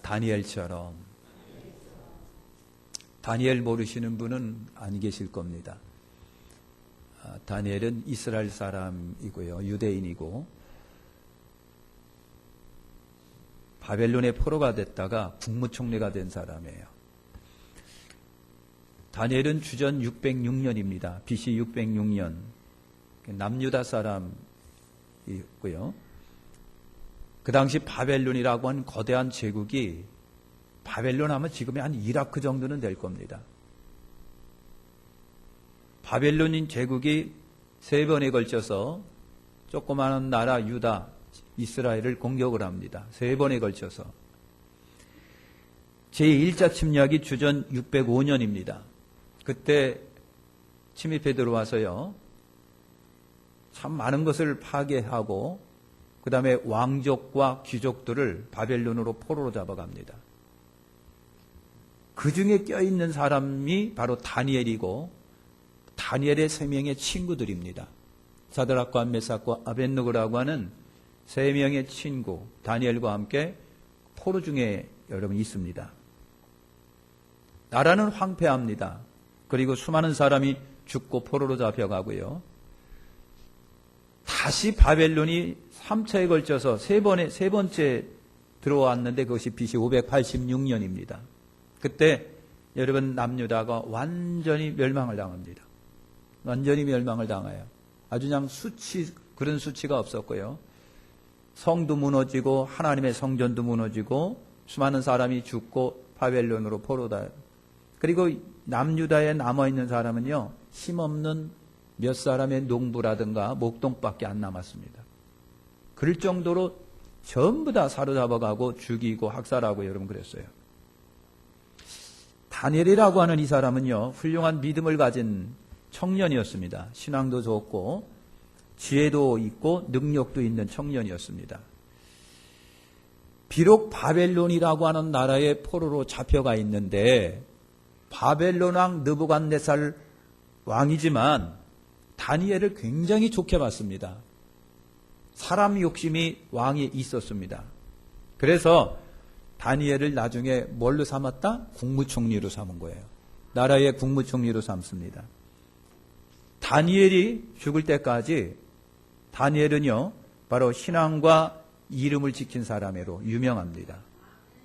다니엘처럼. 다니엘 모르시는 분은 안 계실 겁니다. 다니엘은 이스라엘 사람이고요, 유대인이고 바벨론의 포로가 됐다가 국무총리가 된 사람이에요. 다니엘은 주전 606년입니다. BC 606년. 남유다 사람이고요. 그 당시 바벨론이라고 하는 거대한 제국이, 바벨론 하면 지금의 한 이라크 정도는 될 겁니다. 바벨론인 제국이 3번에 걸쳐서 조그마한 나라 유다, 이스라엘을 공격을 합니다. 3번에 걸쳐서. 제1차 침략이 주전 605년입니다. 그때 침입해 들어와서요, 참 많은 것을 파괴하고 그 다음에 왕족과 귀족들을 바벨론으로 포로로 잡아갑니다. 그 중에 껴있는 사람이 바로 다니엘이고 다니엘의 3명의 친구들입니다. 사드락과 메삭과 아벳느고라고 하는 3명의 친구 다니엘과 함께 포로 중에 여러분 있습니다. 나라는 황폐합니다. 그리고 수많은 사람이 죽고 포로로 잡혀가고요. 다시 바벨론이 3차에 걸쳐서 세 번째 들어왔는데 그것이 BC 586년입니다. 그때 여러분 남유다가 완전히 멸망을 당합니다. 완전히 멸망을 당해요. 아주 그냥 그런 수치가 없었고요. 성도 무너지고 하나님의 성전도 무너지고 수많은 사람이 죽고 바벨론으로 포로다. 그리고 남유다에 남아있는 사람은요, 힘없는 몇 사람의 농부라든가 목동밖에 안 남았습니다. 그럴 정도로 전부 다 사로잡아가고 죽이고 학살하고 여러분 그랬어요. 다니엘이라고 하는 이 사람은요, 훌륭한 믿음을 가진 청년이었습니다. 신앙도 좋고 지혜도 있고 능력도 있는 청년이었습니다. 비록 바벨론이라고 하는 나라의 포로로 잡혀가 있는데 바벨론 왕 느부갓네살 왕이지만 다니엘을 굉장히 좋게 봤습니다. 사람 욕심이 왕에 있었습니다. 그래서 다니엘을 나중에 뭘로 삼았다? 국무총리로 삼은 거예요. 나라의 국무총리로 삼습니다. 다니엘이 죽을 때까지 다니엘은요, 바로 신앙과 이름을 지킨 사람으로 유명합니다.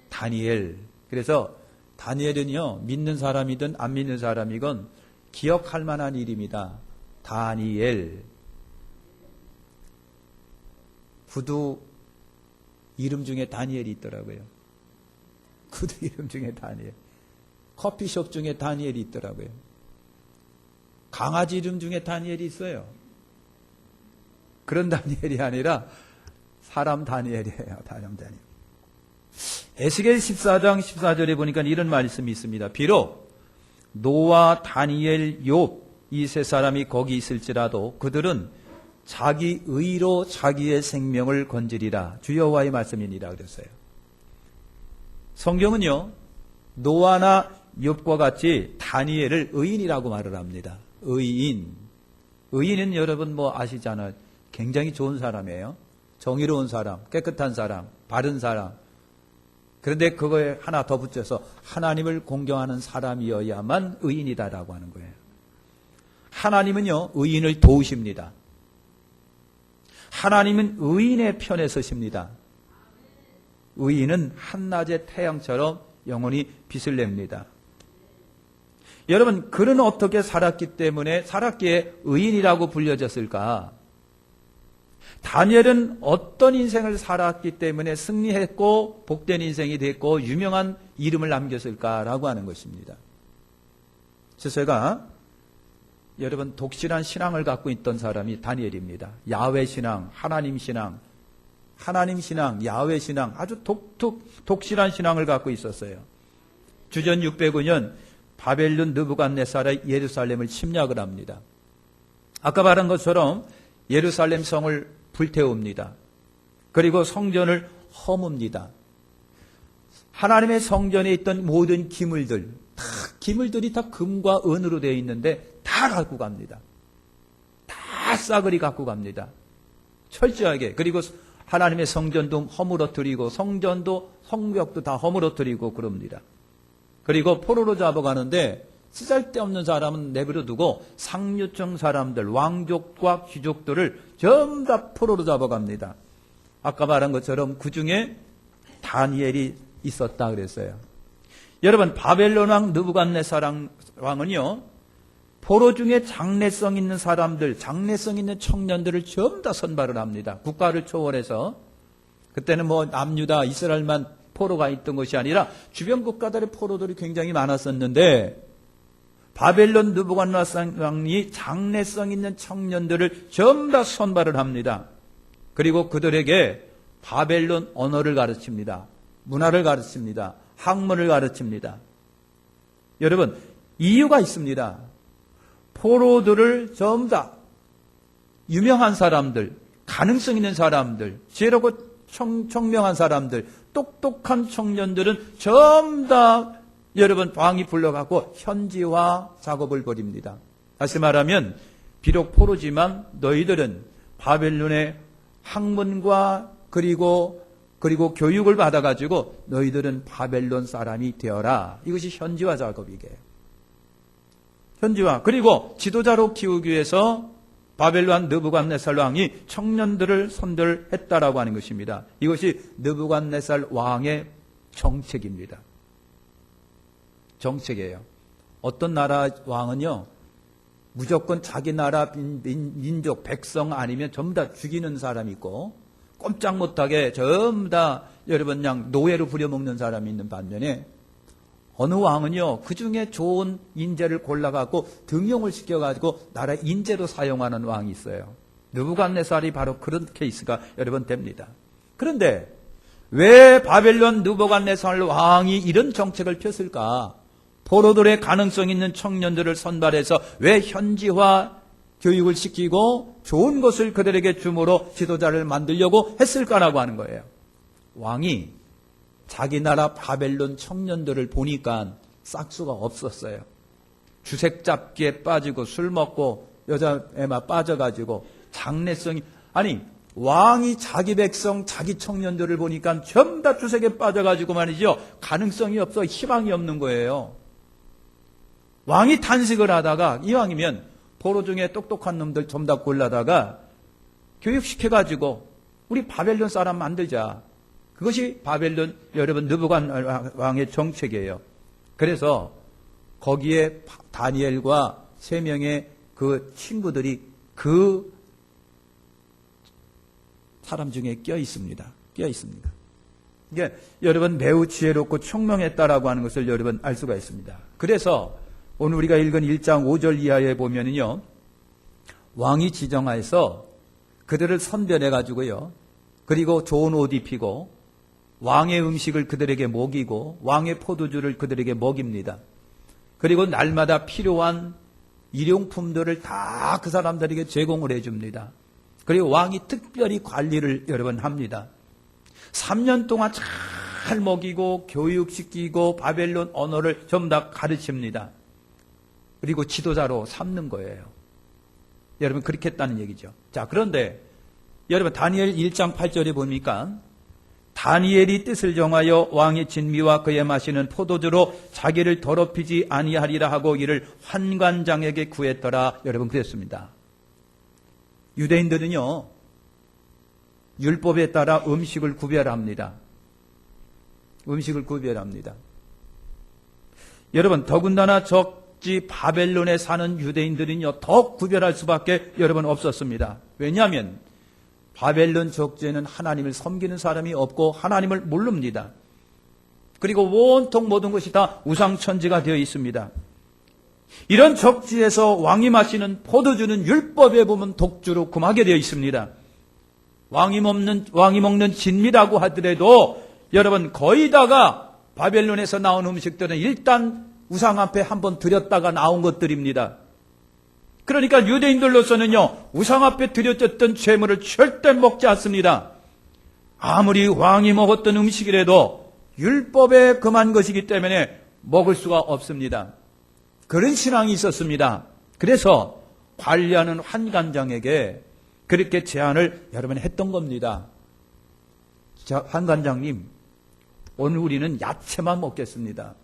다니엘. 그래서 다니엘은요, 믿는 사람이든 안 믿는 사람이건 기억할 만한 이름이다. 다니엘. 구두 이름 중에 다니엘이 있더라고요. 구두 이름 중에 다니엘. 커피숍 중에 다니엘이 있더라고요. 강아지 이름 중에 다니엘이 있어요. 그런 다니엘이 아니라 사람 다니엘이에요. 사람 다니엘. 에스겔 14장 14절에 보니까 이런 말씀이 있습니다. 비록 노아, 다니엘, 욥 이 세 사람이 거기 있을지라도 그들은 자기 의로 자기의 생명을 건지리라. 주 여호와의 말씀이니라 그랬어요. 성경은요, 노아나 욥과 같이 다니엘을 의인이라고 말을 합니다. 의인. 의인은 여러분 뭐 아시잖아요. 굉장히 좋은 사람이에요. 정의로운 사람, 깨끗한 사람, 바른 사람. 그런데 그거에 하나 더 붙여서 하나님을 공경하는 사람이어야만 의인이다라고 하는 거예요. 하나님은요, 의인을 도우십니다. 하나님은 의인의 편에 서십니다. 의인은 한낮의 태양처럼 영원히 빛을 냅니다. 여러분, 그는 어떻게 살았기에 의인이라고 불려졌을까? 다니엘은 어떤 인생을 살았기 때문에 승리했고 복된 인생이 됐고 유명한 이름을 남겼을까라고 하는 것입니다. 제가 여러분 독실한 신앙을 갖고 있던 사람이 다니엘입니다. 야훼 신앙, 하나님 신앙, 야훼 신앙, 아주 독실한 신앙을 갖고 있었어요. 주전 605년 바벨론 느부갓네살의 예루살렘을 침략을 합니다. 아까 말한 것처럼 예루살렘 성을 불태웁니다. 그리고 성전을 허뭅니다. 하나님의 성전에 있던 모든 기물들이 다 금과 은으로 되어 있는데 다 갖고 갑니다. 다 싸그리 갖고 갑니다. 철저하게. 그리고 하나님의 성전도 허물어뜨리고 성벽도 다 허물어뜨리고 그럽니다. 그리고 포로로 잡아가는데 쓰잘데없는 사람은 내버려 두고 상류층 사람들, 왕족과 귀족들을 전부 다 포로로 잡아갑니다. 아까 말한 것처럼 그 중에 다니엘이 있었다 그랬어요. 여러분, 바벨론 왕 느부갓네살 왕은요, 포로 중에 장래성 있는 사람들, 장래성 있는 청년들을 전부 다 선발을 합니다. 국가를 초월해서. 그때는 뭐 남유다, 이스라엘만 포로가 있던 것이 아니라 주변 국가들의 포로들이 굉장히 많았었는데, 바벨론 느부갓네살 왕이 장래성 있는 청년들을 전부 다 선발을 합니다. 그리고 그들에게 바벨론 언어를 가르칩니다. 문화를 가르칩니다. 학문을 가르칩니다. 여러분, 이유가 있습니다. 포로들을 전부 다 유명한 사람들, 가능성 있는 사람들, 지혜롭고 청명한 사람들, 똑똑한 청년들은 전부 다 여러분 왕이 불러갖고 현지화 작업을 벌입니다. 다시 말하면 비록 포로지만 너희들은 바벨론의 학문과 그리고 교육을 받아가지고 너희들은 바벨론 사람이 되어라. 이것이 현지화 작업이게요. 현지화. 그리고 지도자로 키우기 위해서 바벨론 느부갓네살 왕이 청년들을 선별했다라고 하는 것입니다. 이것이 느부갓네살 왕의 정책입니다. 정책이에요. 어떤 나라 왕은요, 무조건 자기 나라 민족, 백성 아니면 전부 다 죽이는 사람이 있고, 꼼짝 못하게 전부 다 여러분 그냥 노예로 부려먹는 사람이 있는 반면에, 어느 왕은요, 그 중에 좋은 인재를 골라갖고 등용을 시켜가지고 나라 인재로 사용하는 왕이 있어요. 느부갓네살이 바로 그런 케이스가 여러 번 됩니다. 그런데 왜 바벨론 느부갓네살 왕이 이런 정책을 폈을까? 포로들의 가능성 있는 청년들을 선발해서 왜 현지화 교육을 시키고 좋은 것을 그들에게 줌으로 지도자를 만들려고 했을까라고 하는 거예요. 왕이 자기 나라 바벨론 청년들을 보니까 싹수가 없었어요. 주색 잡기에 빠지고 술 먹고 여자에만 빠져가지고 장래성이, 아니 왕이 자기 백성 자기 청년들을 보니까 전부 다 주색에 빠져가지고 말이죠, 가능성이 없어, 희망이 없는 거예요. 왕이 탄식을 하다가 이왕이면 포로 중에 똑똑한 놈들 좀 다 골라다가 교육시켜가지고 우리 바벨론 사람 만들자. 그것이 바벨론 여러분 느부갓네살 왕의 정책이에요. 그래서 거기에 다니엘과 3명의 그 친구들이 그 사람 중에 껴 있습니다. 이게 여러분 매우 지혜롭고 총명했다라고 하는 것을 여러분 알 수가 있습니다. 그래서 오늘 우리가 읽은 1장 5절 이하에 보면은요, 왕이 지정하여서 그들을 선별해가지고요, 그리고 좋은 옷 입히고 왕의 음식을 그들에게 먹이고 왕의 포도주를 그들에게 먹입니다. 그리고 날마다 필요한 일용품들을 다 그 사람들에게 제공을 해줍니다. 그리고 왕이 특별히 관리를 여러 번 합니다. 3년 동안 잘 먹이고 교육시키고 바벨론 언어를 전부 다 가르칩니다. 그리고 지도자로 삼는 거예요. 여러분 그렇게 했다는 얘기죠. 자, 그런데 여러분 다니엘 1장 8절에 보니까 다니엘이 뜻을 정하여 왕의 진미와 그에 마시는 포도주로 자기를 더럽히지 아니하리라 하고 이를 환관장에게 구했더라. 여러분 그랬습니다. 유대인들은요, 율법에 따라 음식을 구별합니다. 여러분 더군다나 바벨론에 사는 유대인들은요, 더 구별할 수밖에 여러분 없었습니다. 왜냐하면 바벨론 적지에는 하나님을 섬기는 사람이 없고 하나님을 모릅니다. 그리고 온통 모든 것이 다 우상천지가 되어 있습니다. 이런 적지에서 왕이 마시는 포도주는 율법에 보면 독주로 금하게 되어 있습니다. 왕이 먹는 진미라고 하더라도 여러분 거의 다가 바벨론에서 나온 음식들은 일단 우상 앞에 한번 드렸다가 나온 것들입니다. 그러니까 유대인들로서는요, 우상 앞에 드려졌던 재물을 절대 먹지 않습니다. 아무리 왕이 먹었던 음식이라도 율법에 금한 것이기 때문에 먹을 수가 없습니다. 그런 신앙이 있었습니다. 그래서 관리하는 환관장에게 그렇게 제안을 여러분 했던 겁니다. 자, 환관장님, 오늘 우리는 야채만 먹겠습니다.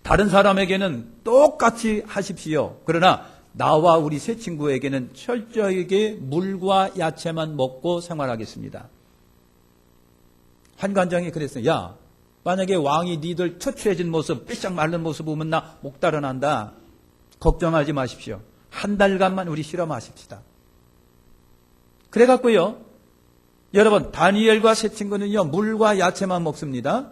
다른 사람에게는 똑같이 하십시오. 그러나 나와 우리 세 친구에게는 철저하게 물과 야채만 먹고 생활하겠습니다. 환관장이 그랬어요. 야, 만약에 왕이 니들 처추해진 모습, 삐싹 마른 모습 보면 나 목달아난다. 걱정하지 마십시오. 한 달간만 우리 실험하십시다. 그래갖고요, 여러분, 다니엘과 세 친구는요, 물과 야채만 먹습니다.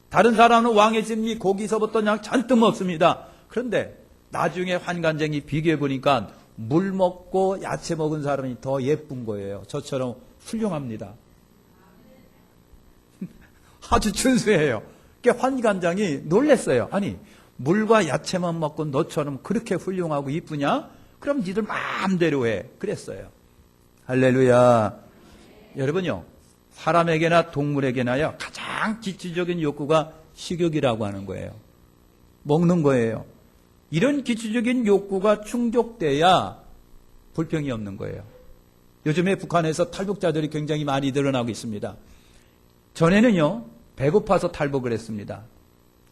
다른 사람은 왕의 진미 고기서부터 그냥 잔뜩 먹습니다. 그런데 나중에 환관쟁이 비교해보니까 물 먹고 야채 먹은 사람이 더 예쁜 거예요. 저처럼 훌륭합니다. 아주 준수해요. 그러니까 환관장이 놀랬어요. 아니, 물과 야채만 먹고 너처럼 그렇게 훌륭하고 이쁘냐? 그럼 니들 마음대로 해. 그랬어요. 할렐루야. 여러분요, 사람에게나 동물에게나요, 가장 기초적인 욕구가 식욕이라고 하는 거예요. 먹는 거예요. 이런 기초적인 욕구가 충족돼야 불평이 없는 거예요. 요즘에 북한에서 탈북자들이 굉장히 많이 늘어나고 있습니다. 전에는요, 배고파서 탈북을 했습니다.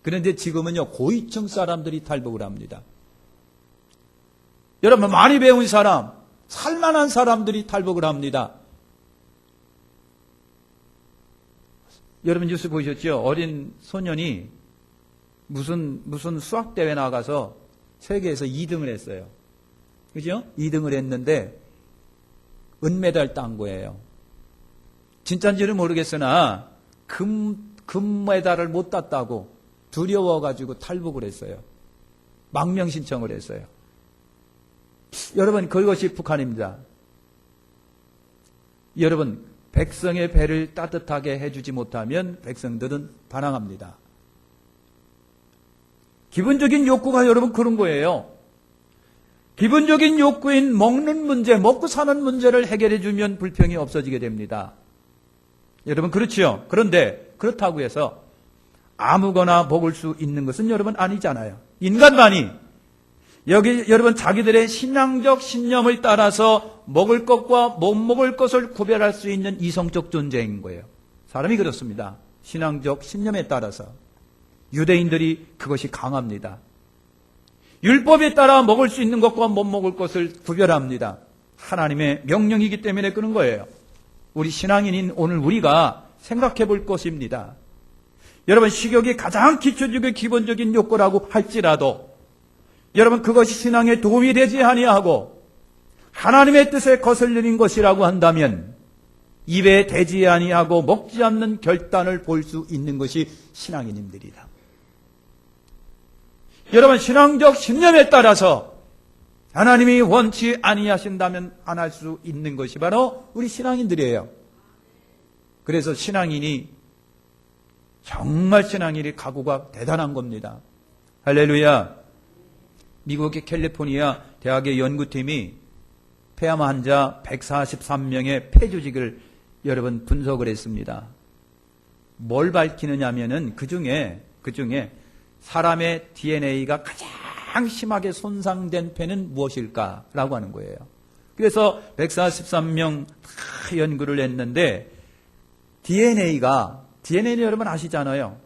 그런데 지금은요, 고위층 사람들이 탈북을 합니다. 여러분, 많이 배운 사람, 살만한 사람들이 탈북을 합니다. 여러분 뉴스 보셨죠? 어린 소년이 무슨 수학대회 나가서 세계에서 2등을 했어요. 그죠? 2등을 했는데 은메달 딴 거예요. 진짜인지는 모르겠으나 금메달을 못 땄다고 두려워가지고 탈북을 했어요. 망명 신청을 했어요. 여러분, 그것이 북한입니다. 여러분, 백성의 배를 따뜻하게 해주지 못하면 백성들은 반항합니다. 기본적인 욕구가 여러분 그런 거예요. 기본적인 욕구인 먹는 문제, 먹고 사는 문제를 해결해주면 불평이 없어지게 됩니다. 여러분 그렇지요? 그런데 그렇다고 해서 아무거나 먹을 수 있는 것은 여러분 아니잖아요. 인간만이 여기 여러분 자기들의 신앙적 신념을 따라서 먹을 것과 못 먹을 것을 구별할 수 있는 이성적 존재인 거예요. 사람이 그렇습니다. 신앙적 신념에 따라서. 유대인들이 그것이 강합니다. 율법에 따라 먹을 수 있는 것과 못 먹을 것을 구별합니다. 하나님의 명령이기 때문에 그런 거예요. 우리 신앙인인 오늘 우리가 생각해 볼 것입니다. 여러분 식욕이 가장 기초적인 기본적인 욕구라고 할지라도 여러분 그것이 신앙에 도움이 되지 아니하고 하나님의 뜻에 거슬리는 것이라고 한다면 입에 대지 아니하고 먹지 않는 결단을 볼 수 있는 것이 신앙인들이다. 여러분 신앙적 신념에 따라서 하나님이 원치 아니하신다면 안 할 수 있는 것이 바로 우리 신앙인들이에요. 그래서 신앙인이 정말 신앙인이 각오가 대단한 겁니다. 할렐루야. 미국의 캘리포니아 대학의 연구팀이 폐암 환자 143명의 폐조직을 여러분 분석을 했습니다. 뭘 밝히느냐면은 그 중에 사람의 DNA가 가장 심하게 손상된 폐는 무엇일까라고 하는 거예요. 그래서 143명 다 연구를 했는데 DNA는 여러분 아시잖아요.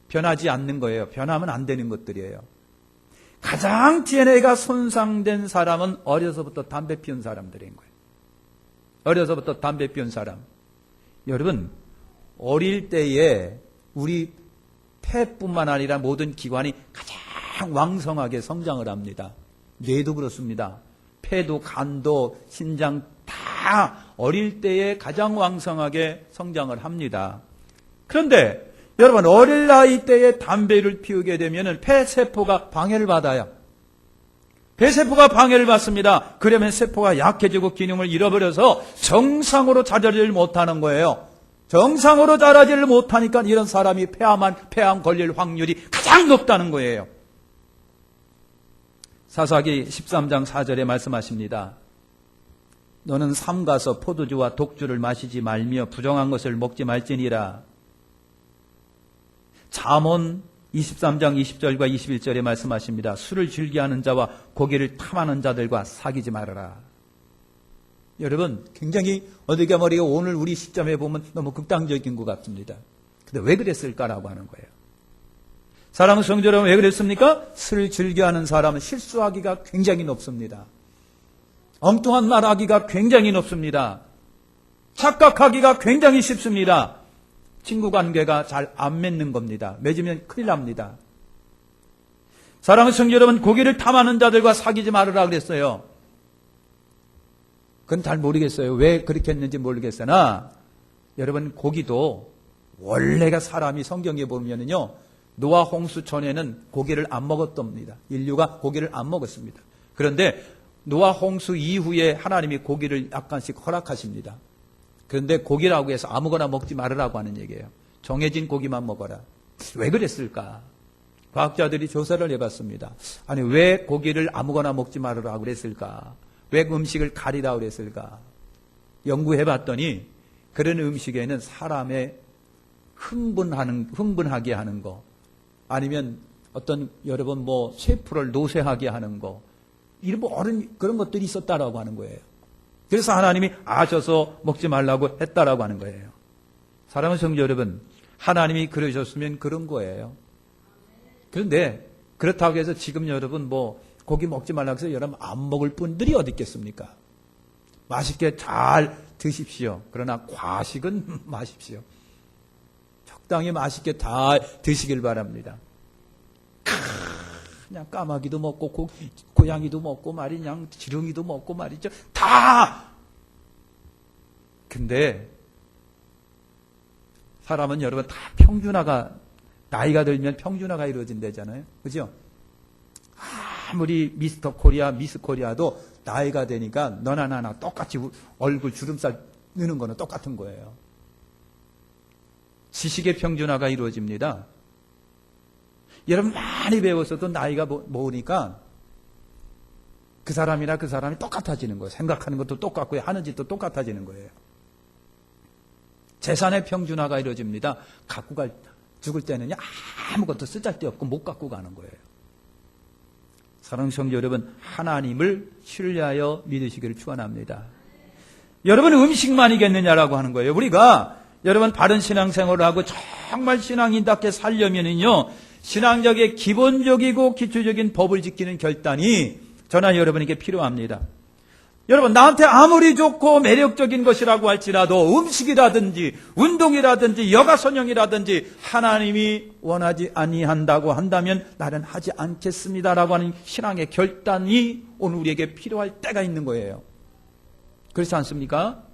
변하지 않는 거예요. 변하면 안 되는 것들이에요. 가장 DNA가 손상된 사람은 어려서부터 담배 피운 사람들인 거예요. 어려서부터 담배 피운 사람. 여러분, 어릴 때에 우리 폐뿐만 아니라 모든 기관이 가장 왕성하게 성장을 합니다. 뇌도 그렇습니다. 폐도 간도 신장 다 어릴 때에 가장 왕성하게 성장을 합니다. 그런데 여러분 어릴 나이 때에 담배를 피우게 되면 폐세포가 방해를 받아요. 폐세포가 방해를 받습니다. 그러면 세포가 약해지고 기능을 잃어버려서 정상으로 자라지를 못하는 거예요. 정상으로 자라지를 못하니까 이런 사람이 폐암 걸릴 확률이 가장 높다는 거예요. 사사기 13장 4절에 말씀하십니다. 너는 삼가서 포도주와 독주를 마시지 말며 부정한 것을 먹지 말지니라. 잠언 23장 20절과 21절에 말씀하십니다. 술을 즐겨하는 자와 고기를 탐하는 자들과 사귀지 말아라. 여러분, 굉장히 어디가 머리가 오늘 우리 시점에 보면 너무 극단적인 것 같습니다. 근데 왜 그랬을까라고 하는 거예요. 사랑하는 성도 여러분, 왜 그랬습니까? 술을 즐겨하는 사람은 실수하기가 굉장히 높습니다. 엉뚱한 말 하기가 굉장히 높습니다. 착각하기가 굉장히 쉽습니다. 친구 관계가 잘 안 맺는 겁니다. 맺으면 큰일 납니다. 사랑하는 성도 여러분, 고기를 탐하는 자들과 사귀지 말으라 그랬어요. 그건 잘 모르겠어요. 왜 그렇게 했는지 모르겠으나 여러분, 고기도 원래가 사람이 성경에 보면은요, 노아 홍수 전에는 고기를 안 먹었답니다. 인류가 고기를 안 먹었습니다. 그런데 노아 홍수 이후에 하나님이 고기를 약간씩 허락하십니다. 그런데 고기라고 해서 아무거나 먹지 말으라고 하는 얘기예요. 정해진 고기만 먹어라. 왜 그랬을까? 과학자들이 조사를 해봤습니다. 아니, 왜 고기를 아무거나 먹지 말으라고 그랬을까? 왜 음식을 가리라고 그랬을까? 연구해봤더니 그런 음식에는 사람의 흥분하게 하는 거, 아니면 어떤 여러분 쇠풀을 노쇠하게 하는 거, 이런 그런 것들이 있었다라고 하는 거예요. 그래서 하나님이 아셔서 먹지 말라고 했다라고 하는 거예요. 사랑하는 성도 여러분, 하나님이 그러셨으면 그런 거예요. 그런데 그렇다고 해서 지금 여러분 고기 먹지 말라고 해서 여러분 안 먹을 분들이 어디 있겠습니까? 맛있게 잘 드십시오. 그러나 과식은 마십시오. 적당히 맛있게 잘 드시길 바랍니다. 그냥 까마귀도 먹고 고양이도 먹고 그냥 지렁이도 먹고 말이죠. 다! 근데 사람은 여러분 다 나이가 들면 평준화가 이루어진다잖아요. 그죠? 아무리 미스터 코리아, 미스 코리아도 나이가 되니까 너나 나나 똑같이 얼굴 주름살 넣는 거는 똑같은 거예요. 지식의 평준화가 이루어집니다. 여러분 많이 배웠어도 나이가 먹으니까 그 사람이나 그 사람이 똑같아지는 거예요. 생각하는 것도 똑같고요. 하는 짓도 똑같아지는 거예요. 재산의 평준화가 이루어집니다. 죽을 때는 아무것도 쓰잘데없고 못 갖고 가는 거예요. 사랑하는 성도 여러분, 하나님을 신뢰하여 믿으시기를 축원합니다. 여러분 음식만이겠느냐라고 하는 거예요. 우리가 여러분 바른 신앙생활을 하고 정말 신앙인답게 살려면은요, 신앙적인 기본적이고 기초적인 법을 지키는 결단이 저나 여러분에게 필요합니다. 여러분 나한테 아무리 좋고 매력적인 것이라고 할지라도 음식이라든지 운동이라든지 여가선영이라든지 하나님이 원하지 아니한다고 한다면 나는 하지 않겠습니다라고 하는 신앙의 결단이 오늘 우리에게 필요할 때가 있는 거예요. 그렇지 않습니까?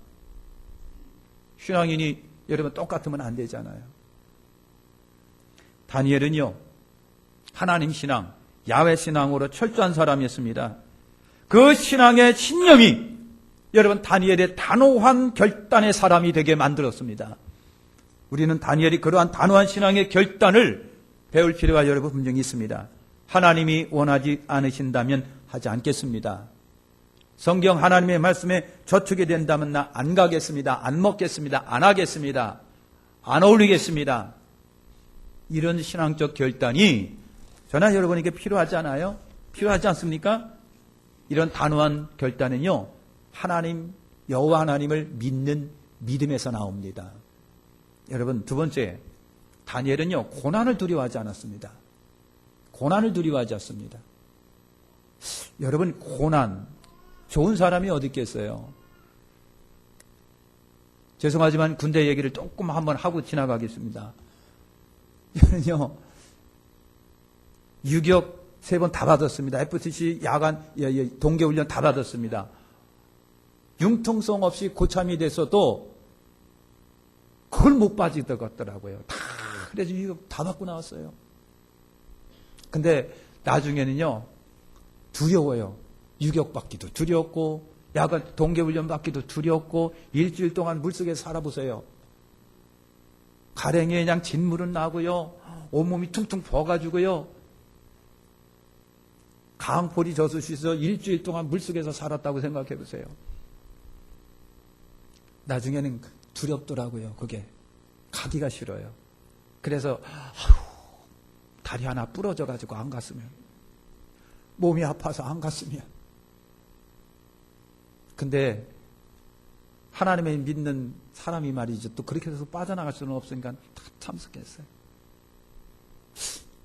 신앙인이 여러분 똑같으면 안 되잖아요. 다니엘은요, 하나님 신앙, 야훼 신앙으로 철저한 사람이었습니다. 그 신앙의 신념이 여러분 다니엘의 단호한 결단의 사람이 되게 만들었습니다. 우리는 다니엘이 그러한 단호한 신앙의 결단을 배울 필요가 여러분 분명히 있습니다. 하나님이 원하지 않으신다면 하지 않겠습니다. 성경 하나님의 말씀에 저촉이 된다면 나 안 가겠습니다. 안 먹겠습니다. 안 하겠습니다. 안 어울리겠습니다. 이런 신앙적 결단이 저나 여러분에게 필요하지 않아요? 필요하지 않습니까? 이런 단호한 결단은요, 하나님, 여호와 하나님을 믿는 믿음에서 나옵니다. 여러분, 두 번째, 다니엘은요, 고난을 두려워하지 않았습니다. 고난을 두려워하지 않습니다. 여러분, 고난, 좋은 사람이 어디 있겠어요? 죄송하지만 군대 얘기를 조금 한번 하고 지나가겠습니다. 저는요, 유격 3번 다 받았습니다. FTC 야간 동계훈련 다 받았습니다. 융통성 없이 고참이 됐어도 그걸 못 빠지더라고요. 다 그래서 유격 다 받고 나왔어요. 근데 나중에는요, 두려워요. 유격 받기도 두렵고 야간 동계훈련 받기도 두렵고 일주일 동안 물속에서 살아보세요. 가랭이에 그냥 진물은 나고요. 온몸이 퉁퉁 부어가지고요. 강포리 저수지에서 일주일 동안 물속에서 살았다고 생각해 보세요. 나중에는 두렵더라고요. 그게 가기가 싫어요. 그래서 다리 하나 부러져가지고 안 갔으면, 몸이 아파서 안 갔으면. 근데 하나님의 믿는 사람이 말이죠. 또 그렇게 해서 빠져나갈 수는 없으니까 다 참석했어요.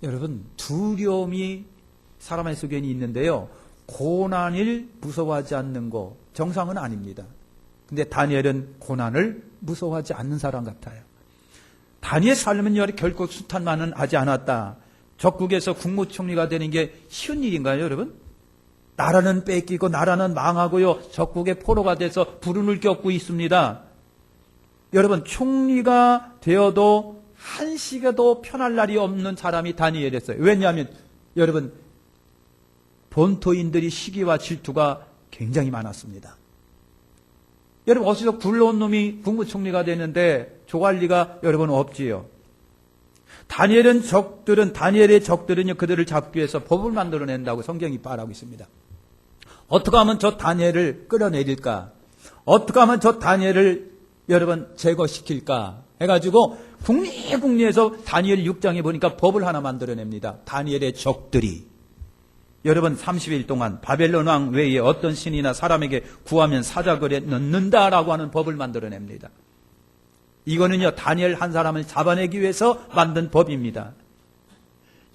여러분, 두려움이 사람의 속에 있는데요. 고난을 무서워하지 않는 거 정상은 아닙니다. 근데 다니엘은 고난을 무서워하지 않는 사람 같아요. 다니엘 삶은 결코 순탄만은 하지 않았다. 적국에서 국무총리가 되는 게 쉬운 일인가요, 여러분? 나라는 뺏기고 나라는 망하고요. 적국의 포로가 돼서 불운을 겪고 있습니다. 여러분, 총리가 되어도 한시가도 편할 날이 없는 사람이 다니엘이었어요. 왜냐하면 여러분, 본토인들이 시기와 질투가 굉장히 많았습니다. 여러분, 어디서 굴러온 놈이 국무총리가 되는데 조갈 리가 여러분 없지요. 다니엘의 적들은요, 그들을 잡기 위해서 법을 만들어낸다고 성경이 말하고 있습니다. 어떻게 하면 저 다니엘을 끌어내릴까? 어떻게 하면 저 다니엘을 여러분 제거시킬까? 해가지고 국리에서 다니엘 6장에 보니까 법을 하나 만들어냅니다. 다니엘의 적들이. 여러분, 30일 동안 바벨론 왕 외에 어떤 신이나 사람에게 구하면 사자굴에 넣는다라고 하는 법을 만들어냅니다. 이거는요, 다니엘 한 사람을 잡아내기 위해서 만든 법입니다.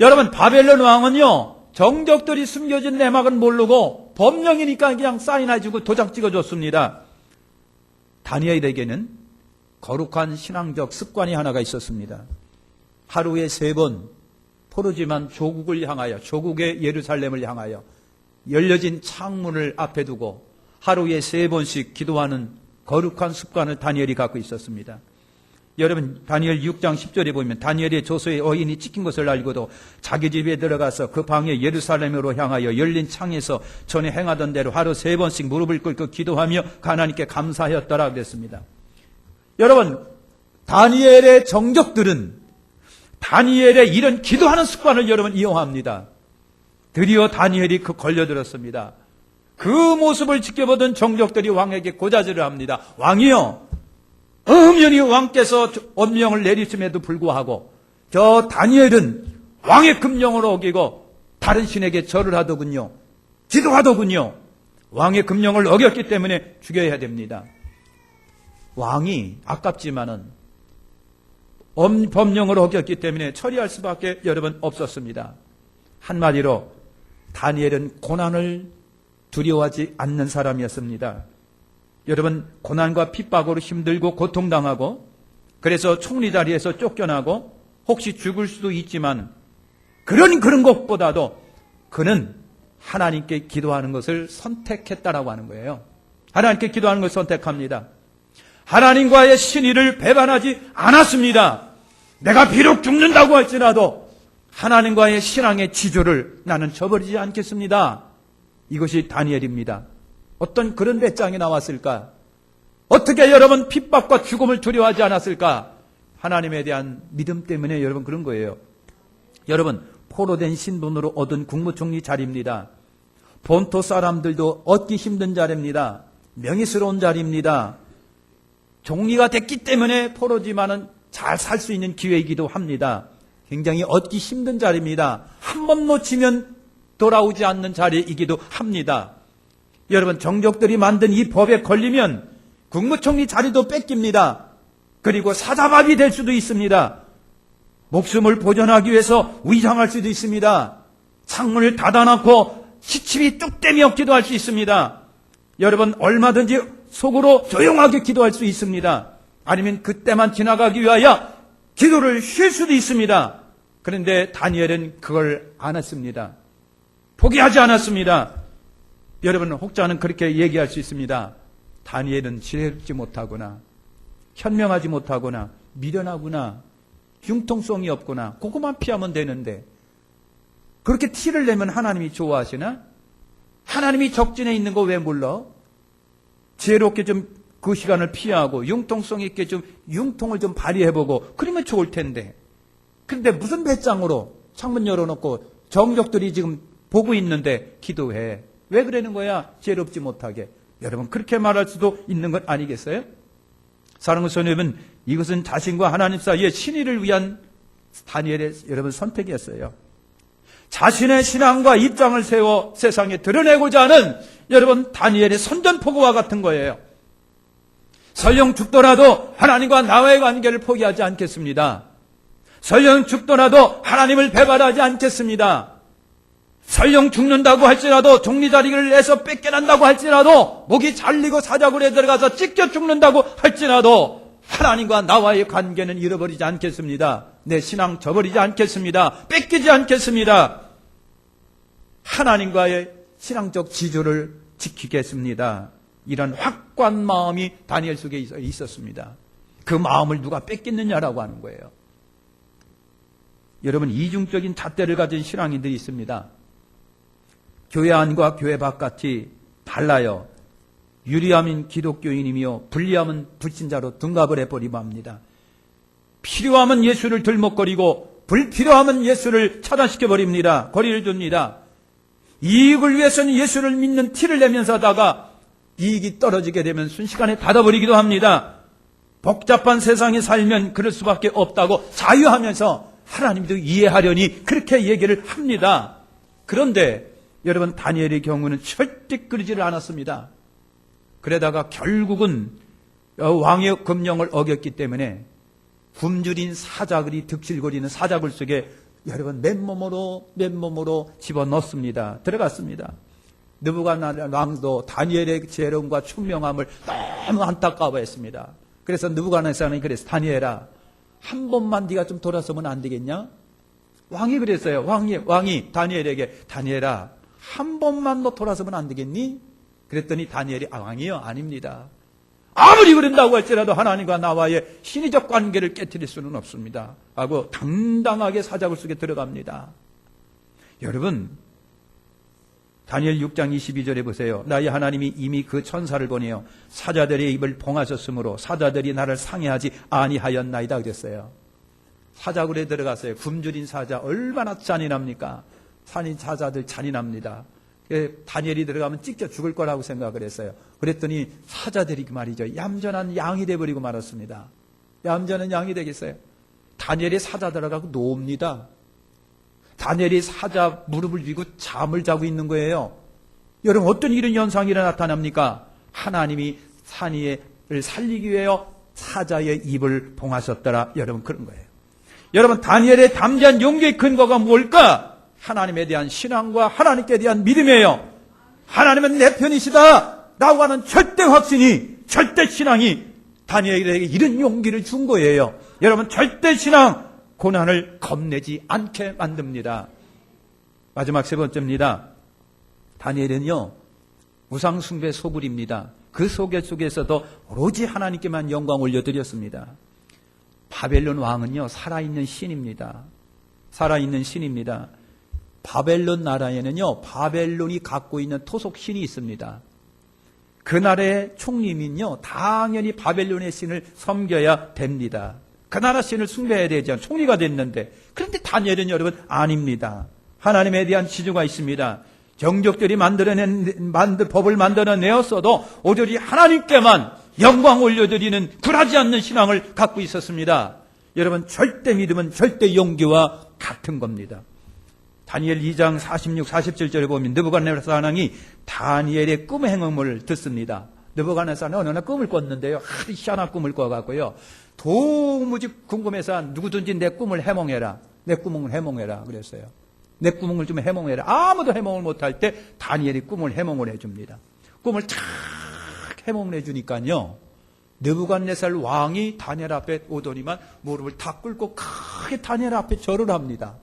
여러분, 바벨론 왕은요, 정적들이 숨겨진 내막은 모르고 법령이니까 그냥 사인해주고 도장 찍어줬습니다. 다니엘에게는 거룩한 신앙적 습관이 하나가 있었습니다. 하루에 3번 포로지만 조국을 향하여, 조국의 예루살렘을 향하여 열려진 창문을 앞에 두고 하루에 3번씩 기도하는 거룩한 습관을 다니엘이 갖고 있었습니다. 여러분, 다니엘 6장 10절에 보면 다니엘의 조서에 어인이 찍힌 것을 알고도 자기 집에 들어가서 그 방에 예루살렘으로 향하여 열린 창에서 전에 행하던 대로 하루 3번씩 무릎을 꿇고 기도하며 하나님께 감사하였더라 그랬습니다. 여러분, 다니엘의 정적들은 다니엘의 이런 기도하는 습관을 여러분 이용합니다. 드디어 다니엘이 걸려들었습니다. 그 모습을 지켜보던 정적들이 왕에게 고자질을 합니다. 왕이요, 엄연히 왕께서 엄명을 내리심에도 불구하고 저 다니엘은 왕의 금령을 어기고 다른 신에게 절을 하더군요. 기도하더군요. 왕의 금령을 어겼기 때문에 죽여야 됩니다. 왕이 아깝지만은 법령을 어겼기 때문에 처리할 수밖에 여러분 없었습니다. 한마디로 다니엘은 고난을 두려워하지 않는 사람이었습니다. 여러분, 고난과 핍박으로 힘들고 고통당하고 그래서 총리 자리에서 쫓겨나고 혹시 죽을 수도 있지만 그런 것보다도 그는 하나님께 기도하는 것을 선택했다라고 하는 거예요. 하나님께 기도하는 것을 선택합니다. 하나님과의 신의를 배반하지 않았습니다. 내가 비록 죽는다고 할지라도 하나님과의 신앙의 지조를 나는 저버리지 않겠습니다. 이것이 다니엘입니다. 어떤 그런 배짱이 나왔을까? 어떻게 여러분 핍박과 죽음을 두려워하지 않았을까? 하나님에 대한 믿음 때문에 여러분 그런 거예요. 여러분, 포로된 신분으로 얻은 국무총리 자리입니다. 본토 사람들도 얻기 힘든 자리입니다. 명예스러운 자리입니다. 총리가 됐기 때문에 포로지만은 잘 살 수 있는 기회이기도 합니다. 굉장히 얻기 힘든 자리입니다. 한 번 놓치면 돌아오지 않는 자리이기도 합니다. 여러분, 정적들이 만든 이 법에 걸리면 국무총리 자리도 뺏깁니다. 그리고 사자밥이 될 수도 있습니다. 목숨을 보존하기 위해서 위장할 수도 있습니다. 창문을 닫아놓고 시침이 뚝대며 기도할 수 있습니다. 여러분, 얼마든지 속으로 조용하게 기도할 수 있습니다. 아니면 그때만 지나가기 위하여 기도를 쉴 수도 있습니다. 그런데 다니엘은 그걸 안 했습니다. 포기하지 않았습니다. 여러분, 혹자는 그렇게 얘기할 수 있습니다. 다니엘은 지혜롭지 못하거나 현명하지 못하거나 미련하구나, 융통성이 없구나, 그것만 피하면 되는데 그렇게 티를 내면 하나님이 좋아하시나? 하나님이 적진에 있는 거 왜 몰라? 지혜롭게 좀 그 시간을 피하고 융통성 있게 좀 융통을 좀 발휘해보고 그러면 좋을 텐데. 그런데 무슨 배짱으로 창문 열어놓고 정적들이 지금 보고 있는데 기도해. 왜 그러는 거야? 지혜롭지 못하게. 여러분, 그렇게 말할 수도 있는 것 아니겠어요? 사랑하는 성도님은 이것은 자신과 하나님 사이의 신의를 위한 다니엘의 여러분 선택이었어요. 자신의 신앙과 입장을 세워 세상에 드러내고자 하는 여러분 다니엘의 선전포고와 같은 거예요. 설령 죽더라도 하나님과 나와의 관계를 포기하지 않겠습니다. 설령 죽더라도 하나님을 배반하지 않겠습니다. 설령 죽는다고 할지라도 종리자리를 내서 뺏겨난다고 할지라도 목이 잘리고 사자굴에 들어가서 찢겨 죽는다고 할지라도 하나님과 나와의 관계는 잃어버리지 않겠습니다. 내 신앙 저버리지 않겠습니다. 뺏기지 않겠습니다. 하나님과의 신앙적 지조를 지키겠습니다. 이런 확고한 마음이 다니엘 속에 있었습니다. 그 마음을 누가 뺏겼느냐라고 하는 거예요. 여러분, 이중적인 잣대를 가진 신앙인들이 있습니다. 교회 안과 교회 바깥이 달라요. 유리하면 기독교인이며 불리하면 불신자로 등갑을 해버리고 합니다. 필요하면 예수를 들먹거리고 불필요하면 예수를 차단시켜버립니다. 거리를 둡니다. 이익을 위해서는 예수를 믿는 티를 내면서 하다가 이익이 떨어지게 되면 순식간에 닫아버리기도 합니다. 복잡한 세상에 살면 그럴 수밖에 없다고 자유하면서 하나님도 이해하려니 그렇게 얘기를 합니다. 그런데 여러분, 다니엘의 경우는 절대 그러지를 않았습니다. 그러다가 결국은 왕의 금령을 어겼기 때문에 굶주린 사자굴이 득실거리는 사자굴 속에 여러분 맨몸으로 집어넣습니다. 들어갔습니다. 느부갓네살 왕도 다니엘의 재롱과 총명함을 너무 안타까워했습니다. 그래서 느부갓네살이 그래서 다니엘아, 한 번만 네가 좀 돌아서면 안 되겠냐? 왕이 그랬어요. 왕이 다니엘에게 다니엘아, 한 번만 너 돌아서면 안 되겠니? 그랬더니 다니엘이 왕이요? 아닙니다. 아무리 그런다고 할지라도 하나님과 나와의 신의적 관계를 깨뜨릴 수는 없습니다. 하고 당당하게 사자굴 속에 들어갑니다. 여러분, 다니엘 6장 22절에 보세요. 나의 하나님이 이미 그 천사를 보내어 사자들의 입을 봉하셨으므로 사자들이 나를 상해하지 아니하였나이다 그랬어요. 사자굴에 들어갔어요. 굶주린 사자 얼마나 잔인합니까? 사자들 잔인합니다. 다니엘이 들어가면 찢겨 죽을 거라고 생각을 했어요. 그랬더니 사자들이 그 말이죠. 얌전한 양이 돼버리고 말았습니다. 얌전한 양이 되겠어요. 다니엘이 사자 들어가고 놉니다. 다니엘이 사자 무릎을 위고 잠을 자고 있는 거예요. 여러분, 어떤 이런 현상이 나타납니까? 하나님이 다니엘을 살리기 위하여 사자의 입을 봉하셨더라. 여러분, 그런 거예요. 여러분, 다니엘의 담대한 용기의 근거가 뭘까? 하나님에 대한 신앙과 하나님께 대한 믿음이에요. 하나님은 내 편이시다 라고 하는 절대 확신이, 절대 신앙이 다니엘에게 이런 용기를 준 거예요. 여러분, 절대 신앙, 고난을 겁내지 않게 만듭니다. 마지막 세 번째입니다. 다니엘은요, 우상숭배 소굴입니다. 그 속에서도 오로지 하나님께만 영광 올려드렸습니다. 바벨론 왕은요, 살아있는 신입니다. 살아있는 신입니다. 바벨론 나라에는요, 바벨론이 갖고 있는 토속 신이 있습니다. 그 나라의 총리는요, 당연히 바벨론의 신을 섬겨야 됩니다. 그 나라 신을 숭배해야 되죠. 총리가 됐는데. 그런데 다니엘은 여러분 아닙니다. 하나님에 대한 지조가 있습니다. 정족들이 법을 만들어내었어도 오로지 하나님께만 영광 올려드리는 굴하지 않는 신앙을 갖고 있었습니다. 여러분, 절대 믿음은 절대 용기와 같은 겁니다. 다니엘 2장 46, 47절에 보면 느부갓네살 왕이 다니엘의 꿈 행음을 듣습니다. 느부갓네살은 어느 날 꿈을 꿨는데요. 아주 희한한 꿈을 꿔갖고요. 도무지 궁금해서 누구든지 내 꿈을 해몽해라. 내 꿈을 해몽해라. 그랬어요. 내 꿈을 좀 해몽해라. 아무도 해몽을 못할 때 다니엘이 꿈을 해몽을 해줍니다. 꿈을 탁 해몽을 해주니까요. 느부갓네살 왕이 다니엘 앞에 오더니만 무릎을 탁 꿇고 크게 다니엘 앞에 절을 합니다.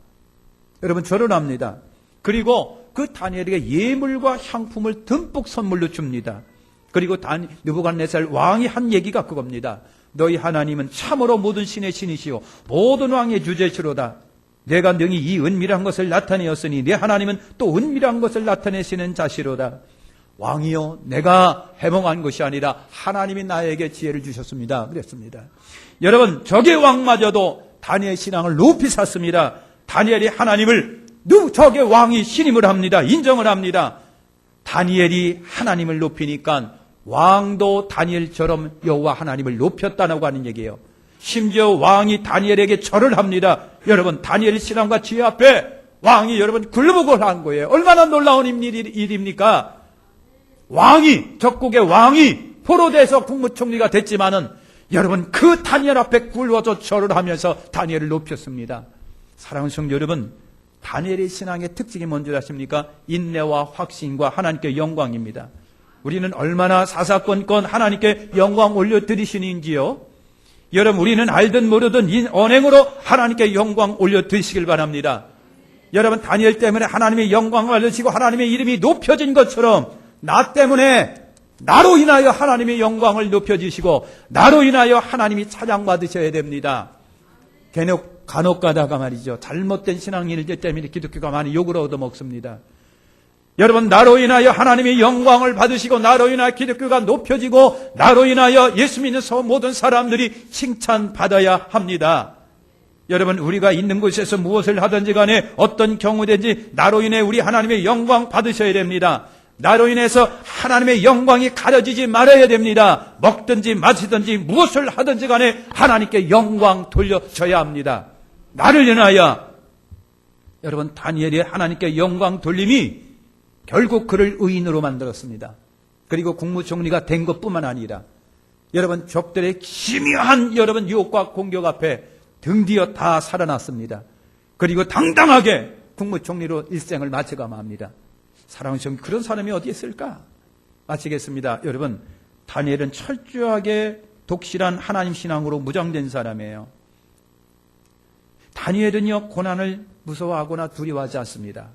여러분, 절을 합니다. 그리고 그 다니엘에게 예물과 향품을 듬뿍 선물로 줍니다. 그리고 느부갓네살 왕이 한 얘기가 그겁니다. 너희 하나님은 참으로 모든 신의 신이시오 모든 왕의 주제시로다. 내가 능히 이 은밀한 것을 나타내었으니 내 하나님은 또 은밀한 것을 나타내시는 자시로다. 왕이요, 내가 해몽한 것이 아니라 하나님이 나에게 지혜를 주셨습니다. 그랬습니다. 여러분, 적의 왕마저도 다니엘의 신앙을 높이 샀습니다. 다니엘이 하나님을 적의 왕이 신임을 합니다. 인정을 합니다. 다니엘이 하나님을 높이니까 왕도 다니엘처럼 여호와 하나님을 높였다고 하는 얘기예요. 심지어 왕이 다니엘에게 절을 합니다. 여러분, 다니엘 신앙과 지혜 앞에 왕이 여러분 굴복을 한 거예요. 얼마나 놀라운 일입니까? 적국의 왕이 포로돼서 국무총리가 됐지만은 여러분 그 다니엘 앞에 굴워서 절을 하면서 다니엘을 높였습니다. 사랑하는 성도 여러분, 다니엘의 신앙의 특징이 뭔지 아십니까? 인내와 확신과 하나님께 영광입니다. 우리는 얼마나 사사건건 하나님께 영광 올려드리시는지요? 여러분, 우리는 알든 모르든 언행으로 하나님께 영광 올려드리시길 바랍니다. 여러분, 다니엘 때문에 하나님의 영광을 받으시고 하나님의 이름이 높여진 것처럼 나 때문에 나로 인하여 하나님의 영광을 높여주시고 나로 인하여 하나님이 찬양받으셔야 됩니다. 간혹 가다가 말이죠, 잘못된 신앙인들 때문에 기독교가 많이 욕을 얻어먹습니다. 여러분, 나로 인하여 하나님의 영광을 받으시고 나로 인하여 기독교가 높여지고 나로 인하여 예수 믿는 모든 사람들이 칭찬받아야 합니다. 여러분, 우리가 있는 곳에서 무엇을 하든지 간에 어떤 경우든지 나로 인해 우리 하나님의 영광 받으셔야 됩니다. 나로 인해서 하나님의 영광이 가려지지 말아야 됩니다. 먹든지 마시든지 무엇을 하든지 간에 하나님께 영광 돌려줘야 합니다. 나를 인하여 여러분, 다니엘이 하나님께 영광 돌림이 결국 그를 의인으로 만들었습니다. 그리고 국무총리가 된 것뿐만 아니라 여러분, 적들의 기묘한 여러분 유혹과 공격 앞에 등뒤어 다 살아났습니다. 그리고 당당하게 국무총리로 일생을 마치가 맙니다. 사랑하는 성도, 그런 사람이 어디 있을까? 마치겠습니다. 여러분, 다니엘은 철저하게 독실한 하나님 신앙으로 무장된 사람이에요. 다니엘은요, 고난을 무서워하거나 두려워하지 않습니다.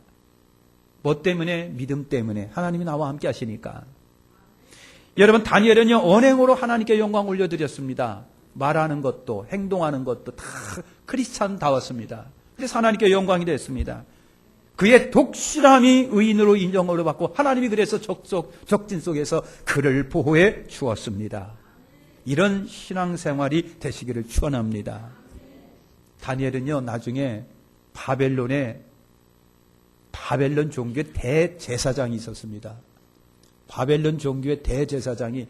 뭐 때문에? 믿음 때문에. 하나님이 나와 함께 하시니까. 여러분, 다니엘은요, 언행으로 하나님께 영광 올려드렸습니다. 말하는 것도 행동하는 것도 다 크리스찬다웠습니다. 그래서 하나님께 영광이 됐습니다. 그의 독실함이 의인으로 인정을 받고 하나님이 그래서 적진 속에서 그를 보호해 주었습니다. 이런 신앙생활이 되시기를 축원합니다. 다니엘은요, 나중에 바벨론 종교의 대제사장이 있었습니다. 바벨론 종교의 대제사장이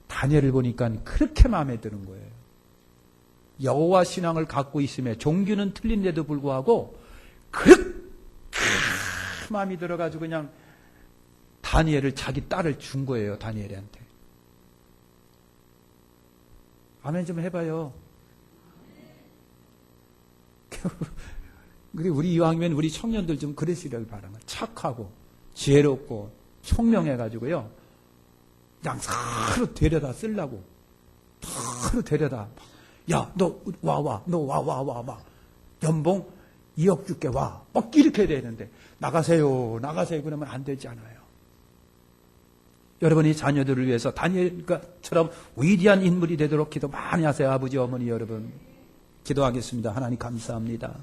다니엘을 보니까 그렇게 마음에 드는 거예요. 여호와 신앙을 갖고 있음에 종교는 틀린데도 불구하고 그렇게 마음이 들어가지고 그냥 다니엘을 자기 딸을 준 거예요. 다니엘한테. 아멘 좀 해봐요. 우리 이왕이면 우리 청년들 좀 그러시려고 바랍니다. 착하고 지혜롭고 총명해가지고요, 그냥 서로 데려다 쓰려고, 서로 데려다. 야, 너 와. 연봉 2억 줄게 와. 막 이렇게 해야 되는데 나가세요 그러면 안 되지 않아요. 여러분이 자녀들을 위해서 다니엘처럼 위대한 인물이 되도록 기도 많이 하세요. 아버지 어머니 여러분, 기도하겠습니다. 하나님 감사합니다.